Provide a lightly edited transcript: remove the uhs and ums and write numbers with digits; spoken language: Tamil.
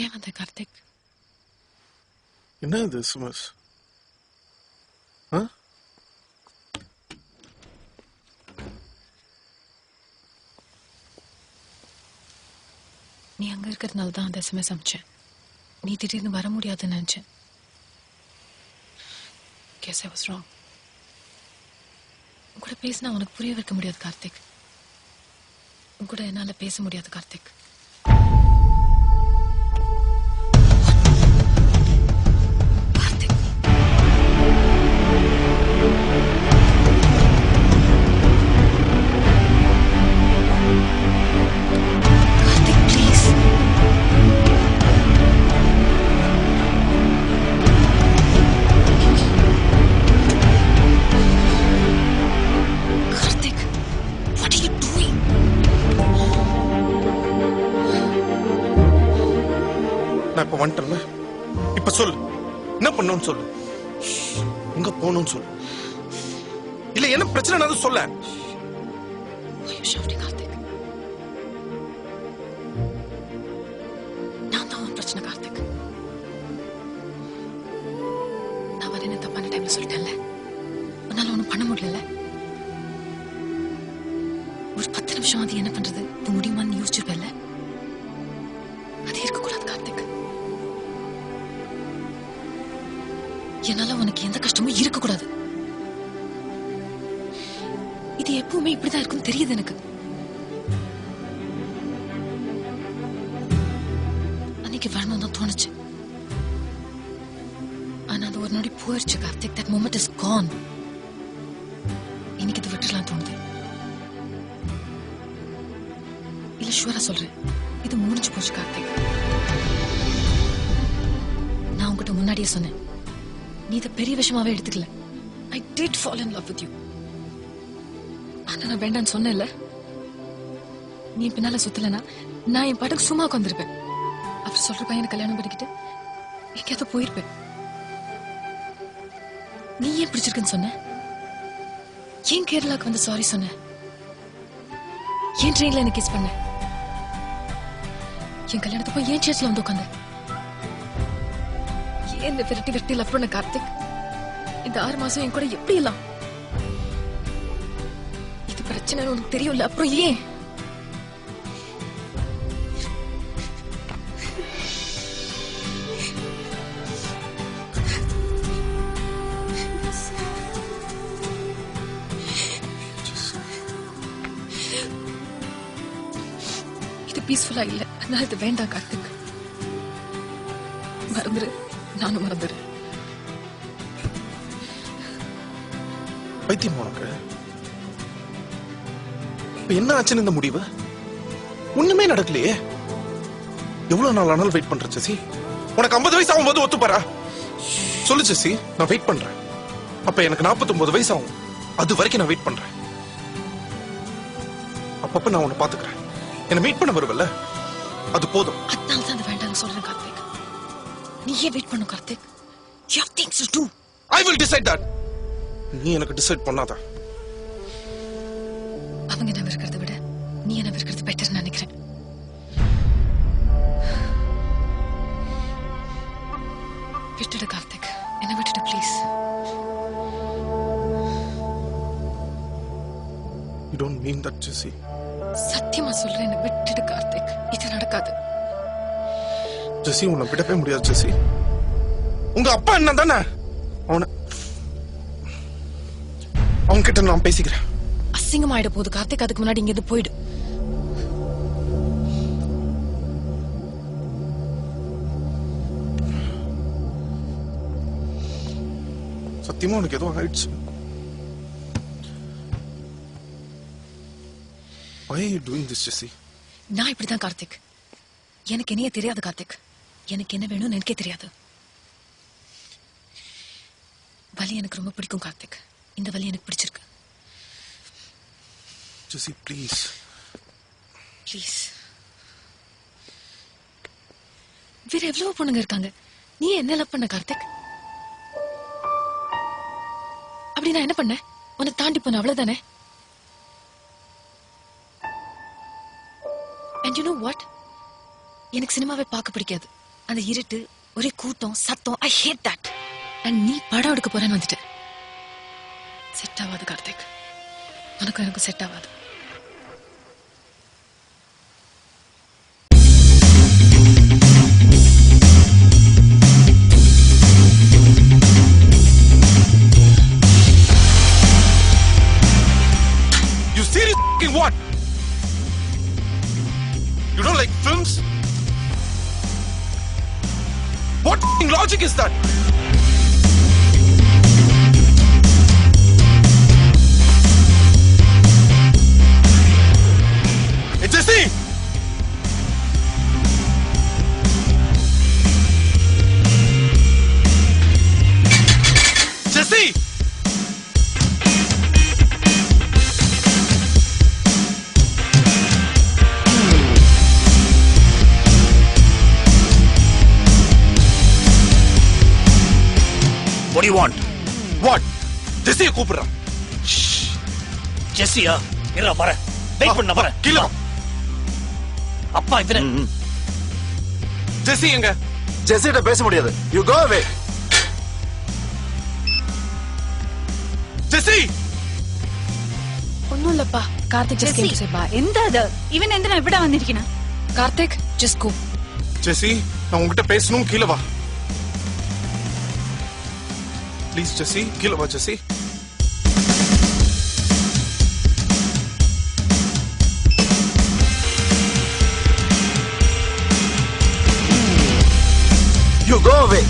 ஏன் வந்த கார்த்திக்? என்ன இது எஸ்எம்எஸ்? நீ அங்க இருக்கிறதுனால தான் அந்த எஸ்எம்எஸ் அனுப்பிச்சேன். நீ திடீர்னு வர முடியாதுன்னு நினைச்சேன். Guess I was wrong. உன் கூட பேசினா உனக்கு புரிய வைக்க முடியாது கார்த்திக். உன் கூட என்னால பேச முடியாது கார்த்திக். நான் இப்ப வந்துட்டேன்ல, இப்ப சொல்லு, என்ன பண்ணணும்னு சொல்லு, எங்க போகணும்னு சொல்லு, இல்ல என்ன பிரச்சனை சொல்ல. நான் தான் உன் பிரச்சனை கார்த்திக். நான் வரேன்னு தப்பான டைம்ல சொல்லிட்டேன்ல, உன்னால ஒண்ணும் பண்ண முடியல. ஒரு 10 நிமிஷம் அது என்ன பண்றது முடியுமான்னு யோசிச்சிருப்பேன்ல, அது இருக்கக்கூடாது கார்த்திக். என்னால உனக்கு எந்த கஷ்டமும் இருக்கக்கூடாது. இது எப்பவுமே இப்படிதான் இருக்குன்னு தெரியுது எனக்கு. அன்னைக்கு வரணும் தான் தோணுச்சு, ஆனா அது ஒரு நொடி போயிடுச்சு Karthik. that moment is gone. இன்னைக்கு இது விட்டுலாம் தோணுது. இல்ல ஷூரா சொல்றேன், இது முடிஞ்சு போச்சு கார்த்திக். நான் உங்ககிட்ட முன்னாடியே சொன்னேன், நீ இதை பெரிய விஷயமாவே எடுத்துக்கல. I did fall in love with you. ஆனா நான் வேண்டான்னு சொன்னேன்ல, நீ பின்னால சுத்தலனா நான் என் பாட்டுக்கு சும்மா உட்காந்துருப்பேன். அவர் சொல்ற பையனை கல்யாணம் பண்ணிக்கிட்டு எங்கேயாவது போயிருப்பேன். நீ ஏன் பிடிச்சிருக்குன்னு சொன்ன? ஏன் கேரளாவுக்கு வந்து சாரி சொன்ன? ஏன் ட்ரெயின்ல எனக்கு கிஸ் பண்ண? என் கல்யாணத்துக்கு ஏன் சேர்ச்ல வந்து உட்காந்த? ஏன் விரட்டி விரட்டி லவ் பண்ண கார்த்திக்? இந்த 6 மாசம் என் கூட எப்படி எல்லாம்? இது பிரச்சனை உனக்கு தெரியும்ல, அப்புறம் ஏன்? இது பீஸ்ஃபுல்லா இல்ல, அதனால இது வேண்டாம் கார்த்திக். மறந்துரு, நானும் மறந்துரு. பைத்தியம் உனக்கு என்ன ஆச்சுன்னு இந்த முடிவு? ஒண்ணுமே நடக்கலையே. எவ்வளவு நாள் ஆனாலும் வெயிட் பண்றேன் ஜெசி. உனக்கு 50 வயசு ஆகும்போது ஒத்துப்பாரா? சொல்லு ஜெசி, நான் வெயிட் பண்றேன். அப்ப எனக்கு 49 வயசு ஆகும். அது வரைக்கும் நான் வெயிட் பண்றேன். அப்பப்ப நான் உன்னை பாத்துக்கிறேன். என்ன மீட் பண்ண வருவல்ல, அது போதும். அதனால தான் அது வேண்டாம்னு சொல்றேன் கார்த்திக். நீ ஏன் வெயிட் பண்ணு Karthik? You have things to do. I will decide that. நீ எனக்கு டிசைட் பண்ணாத. அவங்க என்ன வெறுக்கிறத விட நீ என்ன வெறுக்கிறது பெட்டர்னு நினைக்கிறேன். விட்டுடு கார்த்திக், என்ன விட்டுடு please. You don't mean that, Jesse. சத்தியமா சொல்றேன், என்ன விட்டுடு கார்த்திக். இது நடக்காது. ஜெசி, உன்னை விடவே முடியாது ஜெசி. உங்க அப்பா என்ன தானே, அவங்க கிட்ட நான் பேசிக்கிறேன். அசிங்கமாயிட போகுது கார்த்திக், அதுக்கு முன்னாடி இங்க இருந்து போயிடு. சத்தியமா உனக்கு ஏதோ ஆயிடுச்சு. Why are you doing this, Jesse? நான் இப்படிதான் கார்த்திக். எனக்கு என்னையே தெரியாது கார்த்திக். எனக்கு என்ன வேணும்னு எனக்கே தெரியாது. வலி எனக்கு ரொம்ப பிடிக்கும் கார்த்திக். இந்த வலி எனக்கு பிடிச்சிருக்கு. Jesse, please. Please. வேற எவ்வளவு பொண்ணுங்க இருக்காங்க. நீ என்ன லவ் பண்ண கார்த்திக்? அப்படி நான் என்ன பண்ண? உன்னை தாண்டி போன அவ்வளவுதானே? And you know what? எனக்கு சினிமாவை பார்க்க பிடிக்காது. அந்த இருட்டு, ஒரே கூட்டம், சத்தம், ஐ ஹேட் தட். அண்ட் நீ படம் எடுக்க போறேன்னு வந்துட்ட. செட் ஆகாது கார்த்திக். உனக்கும் எனக்கு செட் ஆகாது. You serious f***ing what? You don't like films? What f***ing logic is that? Hey, Jesse! Jesse! What do you want? What? Jesse கூப்பிடுறான். ஜெஸ்ஸியா? இருடா வரேன். வெயிட் பண்ண வரேன். கீழ வா. அப்பா இவனே. ஜெசி எங்க? ஜெசிட்ட பேச முடியாது. You go away. ஜெசி! ഒന്നും ഇല്ലപ്പാ. Karthik just came to say bye. എന്താ അത്? ഇവൻ എന്തിനാ ഇവിടെ വന്നിരിക്കണ? Karthik just go. ஜெசி, நான் உன்கிட்ட பேசணும். கீழ வா. ப்ளீஸ் ஜெசி, கீழ வா ஜெசி. You go away.